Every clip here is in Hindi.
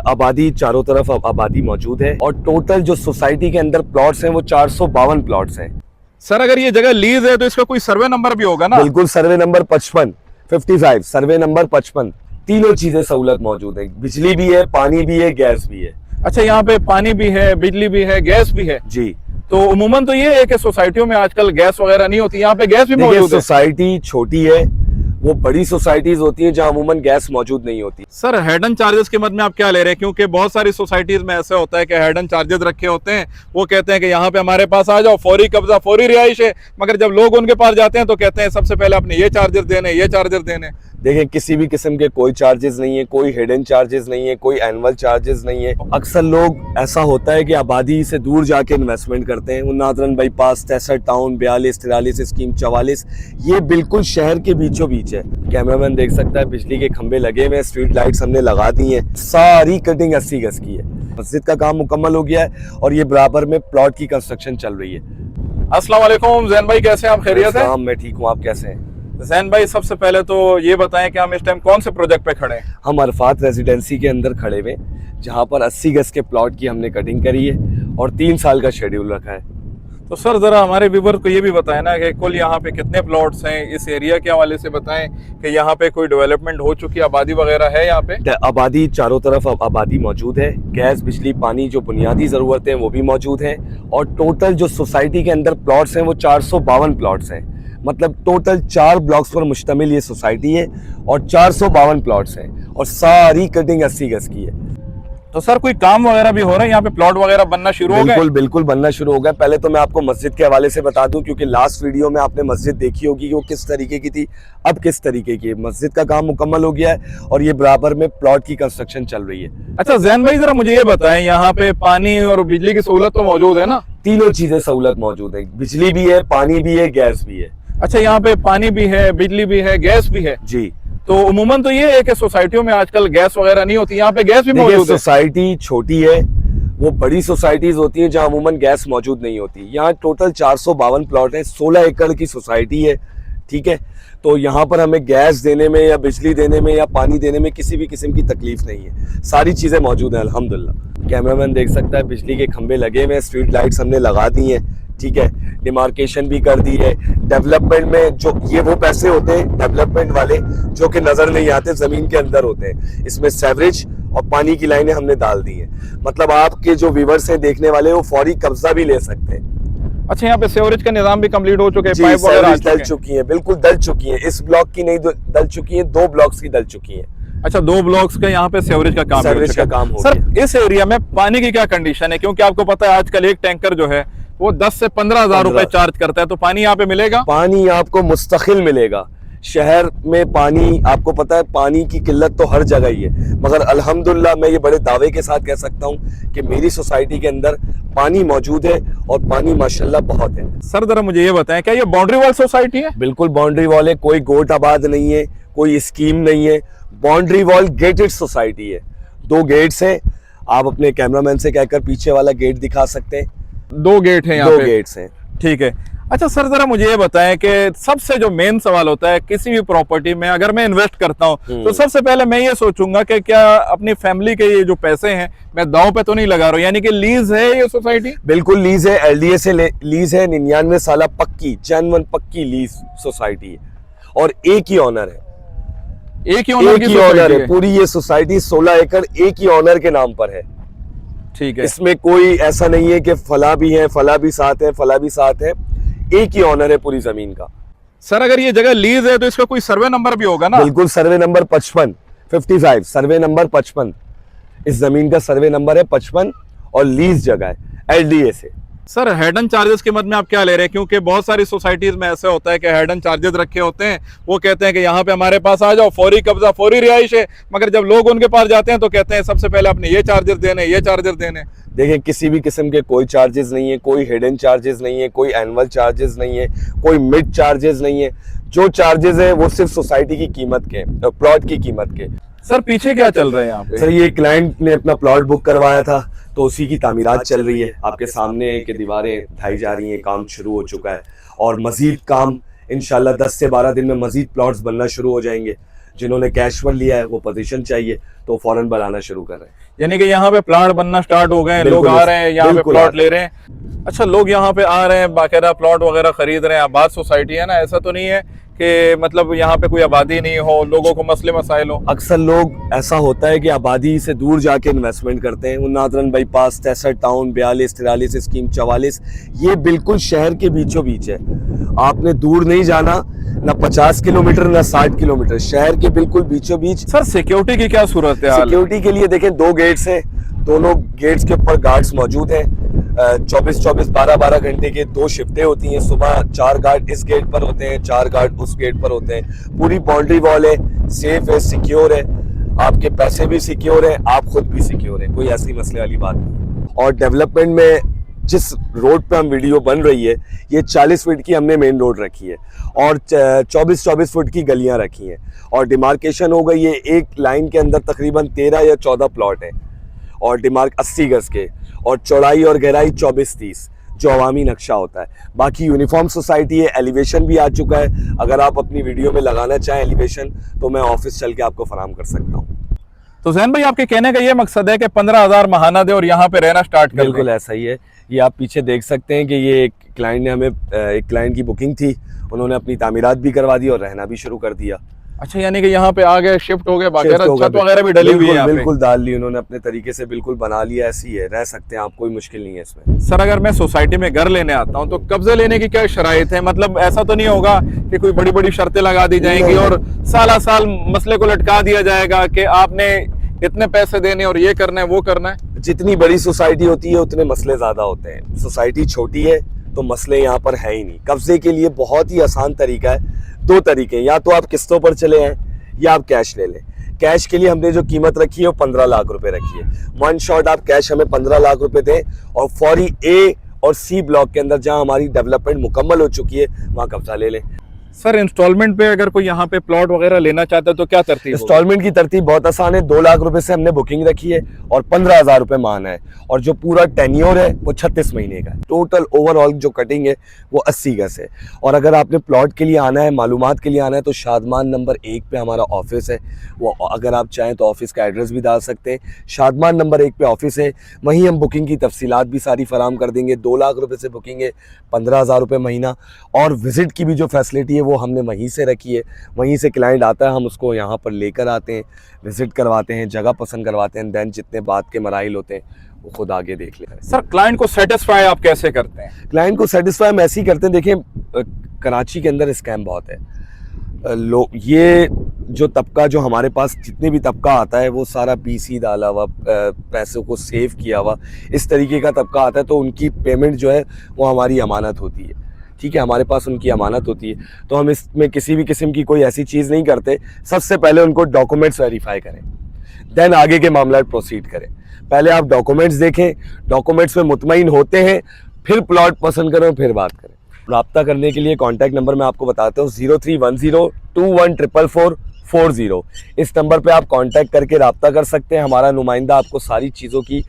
आबादी चारों तरफ आबादी मौजूद है और टोटल जो सोसाइटी के अंदर प्लॉट्स हैं वो 452 प्लॉट्स हैं। सर अगर ये जगह लीज है तो इसका कोई सर्वे नंबर भी होगा ना? बिल्कुल, सर्वे नंबर 55 सर्वे नंबर 55। तीनों चीजें सहूलत मौजूद है, बिजली भी है, पानी भी है, गैस भी है। अच्छा, यहाँ पे पानी भी है, बिजली भी है, गैस भी है जी। तो उमूमन तो ये है कि सोसाइटियों में आजकल गैस वगैरह नहीं होती, यहाँ पे गैस भी मौजूद है। सोसाइटी छोटी है, वो बड़ी सोसाइटीज होती हैं जहां अमूमन गैस मौजूद नहीं होती। सर हेडन चार्जेस के मद में आप क्या ले रहे हैं? क्योंकि बहुत सारी सोसाइटीज में ऐसा होता है कि हेडन चार्जेस रखे होते हैं, वो कहते हैं कि यहाँ पे हमारे पास आ जाओ, फौरी कब्जा, फौरी रिहाइश है, मगर जब लोग उनके पास जाते हैं तो कहते हैं सबसे पहले आपने ये चार्जेस देने, ये चार्जेस देने। देखिए, किसी भी किस्म के कोई चार्जेस नहीं है, कोई हिडन चार्जेस नहीं है, कोई एनुअल चार्जेस नहीं है। अक्सर लोग ऐसा होता है कि आबादी से दूर जाके इन्वेस्टमेंट करते हैं। नादरन बाईपास, तहसर टाउन, 42, 43, स्कीम 44, ये बिल्कुल शहर के बीचों बीच है। कैमरामैन देख सकता है, बिजली के खंभे लगे हुए हैं, स्ट्रीट लाइट्स हमने लगा दी हैं। सारी कटिंग 80 गज की है। मस्जिद का काम मुकम्मल हो गया है और ये बराबर में प्लॉट की कंस्ट्रक्शन चल रही है। अस्सलाम वालेकुम जैन भाई, कैसे हैं आप? खैरियत है? मैं ठीक हूँ, आप कैसे हैं? जैन भाई, सबसे पहले तो ये बताएं कि हम इस टाइम कौन से प्रोजेक्ट पे खड़े हैं? हम अरफात रेजिडेंसी के अंदर खड़े हुए, जहाँ पर 80 गज के प्लॉट की हमने कटिंग करी है और 3 साल का शेड्यूल रखा है। तो सर जरा हमारे व्यूवर को ये भी बताएं ना कि कुल यहाँ पे कितने प्लॉट्स हैं, इस एरिया के हवाले से बताएं कि यहाँ पे कोई डेवलपमेंट हो चुकी आबादी वगैरह है? यहाँ पे आबादी चारों तरफ आबादी मौजूद है, गैस, बिजली, पानी, जो बुनियादी ज़रूरतें वो भी मौजूद हैं और टोटल जो सोसाइटी के अंदर प्लॉट्स हैं वो 452 प्लॉट्स हैं। मतलब टोटल 4 ब्लॉक्स पर मुश्तमिल ये सोसाइटी है और 452 प्लॉट्स हैं और सारी कटिंग 80 गज की है। तो सर कोई काम वगैरह भी हो रहा है यहाँ पे? प्लॉट वगैरह बनना शुरू हो गए? बिल्कुल बनना शुरू हो गया। पहले तो मैं आपको मस्जिद के हवाले से बता दूं, क्योंकि लास्ट वीडियो में आपने मस्जिद देखी होगी कि वो किस तरीके की थी, अब किस तरीके की है। मस्जिद का काम मुकम्मल हो गया है और ये बराबर में प्लॉट की कंस्ट्रक्शन चल रही है। अच्छा जैन भाई, जरा मुझे ये बताएं, यहाँ पे पानी और बिजली की सहूलत तो मौजूद है ना? तीनों चीजें सहूलत मौजूद है, बिजली भी है, पानी भी है, गैस भी है। अच्छा, यहाँ पे पानी भी है, बिजली भी है, गैस भी है जी। तो उमूमन तो ये है कि सोसाइटियों में आजकल गैस वगैरह नहीं होती, यहाँ पे गैस भी मौजूद है। सोसाइटी छोटी है, वो बड़ी सोसाइटीज होती हैं जहां अमूमन गैस मौजूद नहीं होती। यहाँ टोटल 452 प्लॉट हैं, 16 एकड़ की सोसाइटी है, ठीक है। तो यहाँ पर हमें गैस देने में या बिजली देने में या पानी देने में किसी भी किस्म की तकलीफ नहीं है, सारी चीजें मौजूद हैं अल्हम्दुलिल्लाह। कैमरामैन देख सकता है, बिजली के खंभे लगे हुए हैं, स्ट्रीट लाइट्स हमने लगा दी हैं, ठीक है। डिमार्केशन भी कर दी है। डेवलपमेंट में जो ये वो पैसे होते हैं डेवलपमेंट वाले जो कि नजर नहीं आते, जमीन के अंदर होते हैं। इसमें सेवरेज और पानी की लाइनें हमने डाल दी हैं, मतलब आपके जो व्यूअर्स हैं देखने वाले, वो फौरी कब्जा भी ले सकते हैं। अच्छा, यहाँ पे सेवरेज का निजाम भी कंप्लीट हो चुके हैं, पाइप वगैरह डल चुकी है, बिल्कुल डल चुकी है। इस ब्लॉक की नहीं डल चुकी है, 2 ब्लॉक्स की डल चुकी है। अच्छा, 2 ब्लॉक्स का यहाँ पे सेवरेज का काम हो सर गया। इस एरिया में पानी की क्या कंडीशन है? क्योंकि आपको पता है आजकल एक टैंकर जो है वो 10 से 15 हजार रुपए चार्ज करता है, तो पानी यहाँ पे मिलेगा? पानी आपको मुस्तकिल मिलेगा। शहर में पानी, आपको पता है पानी की किल्लत तो हर जगह ही है, मगर अल्हम्दुलिल्लाह मैं ये बड़े दावे के साथ कह सकता हूँ कि मेरी सोसाइटी के अंदर पानी मौजूद है और पानी माशाल्लाह बहुत है। सर जरा मुझे ये बताएं, क्या ये बाउंड्री वॉल सोसाइटी है? बिल्कुल बाउंड्री वॉल है, कोई गोट आबाद नहीं है, कोई स्कीम नहीं है। बाउंड्री वॉल गेटेड सोसाइटी है, 2 गेट्स हैं। आप अपने कैमरामैन से कहकर पीछे वाला गेट दिखा सकते हैं। 2 गेट हैं यहाँ पे? 2 गेट्स हैं, ठीक है। अच्छा सर, जरा मुझे ये बताएं कि सबसे जो मेन सवाल होता है किसी भी प्रॉपर्टी में अगर मैं इन्वेस्ट करता हूँ तो सबसे पहले मैं ये सोचूंगा कि क्या अपनी फैमिली के ये जो पैसे हैं मैं दांव पे तो नहीं लगा रहा हूँ, यानी कि लीज है ये सोसाइटी? बिल्कुल लीज है, LDA से लीज है, 99 साल पक्की जेन्युइन पक्की लीज सोसाइटी है और एक ही ऑनर है। एक ही ऑनर है पूरी ये सोसाइटी, 16 एकड़ एक ही ऑनर के नाम पर है, ठीक है। इसमें कोई ऐसा नहीं है कि फला भी है, फला भी साथ है, फला भी साथ है, एक ही ऑनर है पूरी जमीन का। सर अगर ये जगह लीज है तो इसका कोई सर्वे नंबर भी होगा ना? बिल्कुल, सर्वे नंबर 55 सर्वे नंबर 55, इस जमीन का सर्वे नंबर है 55 और लीज जगह है LDA से। सर हेडन चार्जेस के मद में आप क्या ले रहे हैं? क्योंकि बहुत सारी सोसाइटीज में ऐसा होता है कि हेडन चार्जेस रखे होते हैं, वो कहते हैं कि यहाँ पे हमारे पास आ जाओ, फौरी कब्जा, फौरी रिहाइश है, मगर जब लोग उनके पास जाते हैं तो कहते हैं सबसे पहले आपने ये चार्जेस देने, ये चार्जेस देने। देखिए, किसी भी किस्म के कोई चार्जेस नहीं है, कोई हिडन चार्जेस नहीं है, कोई एनुअल चार्जेस नहीं है, कोई मिड चार्जेस नहीं है। जो चार्जेस है वो सिर्फ सोसाइटी की कीमत के, प्लॉट की कीमत के। सर पीछे क्या चल रहा है यहाँ पे? सर ये क्लाइंट ने अपना प्लॉट बुक करवाया था तो उसी की तामीरात चल रही है। आपके सामने के दीवारें ढाई जा रही हैं, काम शुरू हो चुका है और मजीद काम इंशाल्लाह 10 से 12 दिन में मजीद प्लॉट्स बनना शुरू हो जाएंगे। जिन्होंने कैश पर लिया है वो पोजीशन चाहिए तो फौरन बनाना शुरू कर रहे हैं। यानी कि यहाँ पे प्लाट बनना स्टार्ट हो गए हैं, लोग आ रहे हैं यहाँ पे बिल्कुल प्लॉट ले रहे हैं। अच्छा, लोग यहाँ पे आ रहे हैं, बाकायदा प्लॉट वगैरह खरीद रहे हैं। आबाद सोसाइटी है ना, ऐसा तो नहीं है कि मतलब यहाँ पे कोई आबादी नहीं हो, लोगों को मसले मसाइल हो। अक्सर लोग ऐसा होता है कि आबादी से दूर जाके इन्वेस्टमेंट करते हैं। Northern bypass, Taiser town, 42, 43, scheme 44, ये बिल्कुल शहर के बीचों बीच है। आपने दूर नहीं जाना, ना 50 किलोमीटर ना 60 किलोमीटर, शहर के बिल्कुल बीचों बीच। सर सिक्योरिटी की क्या सूरत है? सिक्योरिटी के लिए देखें 2 गेट्स हैं, दोनों गेट्स के ऊपर गार्ड्स मौजूद हैं। 24-24, 12-12 घंटे के 2 शिफ्टें होती हैं। सुबह 4 गार्ड इस गेट पर होते हैं, 4 गार्ड उस गेट पर होते हैं। पूरी बाउंड्री वॉल है, सेफ है, सिक्योर है, आपके पैसे भी सिक्योर है, आप खुद भी सिक्योर है, कोई ऐसी मसले वाली बात नहीं। और डेवलपमेंट में जिस रोड पे हम वीडियो बन रही है, ये 40 फीट की हमने मेन रोड रखी है और 24-24 फुट की गलियां रखी हैं और डिमार्केशन हो गई है। एक लाइन के अंदर तकरीबन 13 या 14 प्लॉट है और डिमार्क 80 गज के, और चौड़ाई और गहराई 24-30 जो अवामी नक्शा होता है। बाकी यूनिफॉर्म सोसाइटी है, एलिवेशन भी आ चुका है। अगर आप अपनी वीडियो में लगाना चाहें एलिवेशन तो मैं ऑफिस चल के आपको फराहम कर सकता हूँ। तो जैन भाई, आपके कहने का ये मकसद है कि 15,000 महाना दे और यहाँ पे रहना स्टार्ट कर? बिल्कुल ऐसा ही है। ये आप पीछे देख सकते हैं कि ये एक क्लाइंट ने हमें, एक क्लाइंट की बुकिंग थी, उन्होंने अपनी तामीरात भी करवा दी और रहना भी शुरू कर दिया। अच्छा, यानी कि यहाँ पे आ गए, शिफ्ट हो गए, बाकायदा छत वगैरह भी डली हुई है यहाँ पे? बिल्कुल डाल ली उन्होंने, अपने तरीके से बिल्कुल बना लिया। ऐसी है, रह सकते हैं आप, कोई मुश्किल नहीं है इसमें। सर, अगर मैं सोसाइटी में घर लेने आता हूँ तो कब्जे लेने की क्या शराइत है? मतलब ऐसा तो नहीं होगा कि कोई बड़ी बड़ी शर्तें लगा दी जाएंगी और साल साल मसले को लटका दिया जाएगा कि आपने इतने पैसे देने और ये करना है वो करना है? जितनी बड़ी सोसाइटी होती है उतने मसले ज्यादा होते हैं। सोसाइटी छोटी है तो मसले यहाँ पर है ही नहीं। कब्जे के लिए बहुत ही आसान तरीका है, 2 तरीके, या तो आप किस्तों पर चले हैं या आप कैश ले लें। कैश के लिए हमने जो कीमत रखी है वो 15 लाख रुपए रखी है। 1 शॉट आप कैश हमें 15 लाख रुपए दें और फौरी ए और सी ब्लॉक के अंदर जहां हमारी डेवलपमेंट मुकम्मल हो चुकी है वहां कब्जा ले लें। सर, इंस्टॉलमेंट पे अगर कोई यहाँ पे प्लॉट वगैरह लेना चाहता है तो क्या तरतीब? इंस्टॉलमेंट की तरतीब बहुत आसान है। 2 लाख रुपए से हमने बुकिंग रखी है और 15,000 रुपए माना है और जो पूरा टेन्योर है वो 36 महीने का है। टोटल ओवरऑल जो कटिंग है वो 80 गज है। और अगर आपने प्लॉट के लिए आना है, मालूमात के लिए आना है, तो शादमान नंबर 1 पे हमारा ऑफिस है। वो अगर आप चाहें तो ऑफिस का एड्रेस भी डाल सकते हैं। शादमान नंबर 1 पे ऑफिस है, वहीं हम बुकिंग की तफसीलात भी सारी फराम कर देंगे। 2 लाख रुपए से बुकिंग है, 15,000 रुपये महीना, और विजिट की भी जो फैसिलिटी है वो हमने वहीं से रखी है। वहीं से क्लाइंट आता है, हम उसको यहाँ पर लेकर आते हैं, विजिट करवाते हैं, जगह पसंद करवाते हैं, देन जितने बात के मराइल होते हैं वो खुद आगे देख लेते हैं। सर, क्लाइंट को सेटिस्फाई आप कैसे करते हैं? क्लाइंट को सेटिस्फाई हम ऐसे ही करते हैं। देखिए, कराची के अंदर स्कैम बहुत है। लोग, ये जो तबका जो हमारे पास जितने भी तबका आता है वो सारा पीसी डाला हुआ, पैसों को सेव किया हुआ, इस तरीके का तबका आता है। तो उनकी पेमेंट जो है वो हमारी अमानत होती है, ठीक है, हमारे पास उनकी अमानत होती है। तो हम इसमें किसी भी किस्म की कोई ऐसी चीज़ नहीं करते। सबसे पहले उनको डॉक्यूमेंट्स वेरीफाई करें, देन आगे के मामला प्रोसीड करें। पहले आप डॉक्यूमेंट्स देखें, डॉक्यूमेंट्स में मुतमईन होते हैं, फिर प्लॉट पसंद करें, फिर बात करें। राब्ता करने के लिए कॉन्टैक्ट नंबर मैं आपको बताता हूँ, 0310214440। इस नंबर पे आप कांटेक्ट करके राब्ता कर सकते हैं। हमारा नुमाइंदा आपको सारी चीज़ों की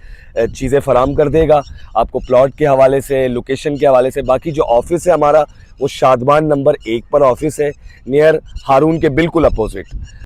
चीज़ें फराम कर देगा, आपको प्लॉट के हवाले से, लोकेशन के हवाले से। बाकी जो ऑफिस है हमारा वो शादमान नंबर 1 पर ऑफिस है, नियर हारून के बिल्कुल अपोजिट।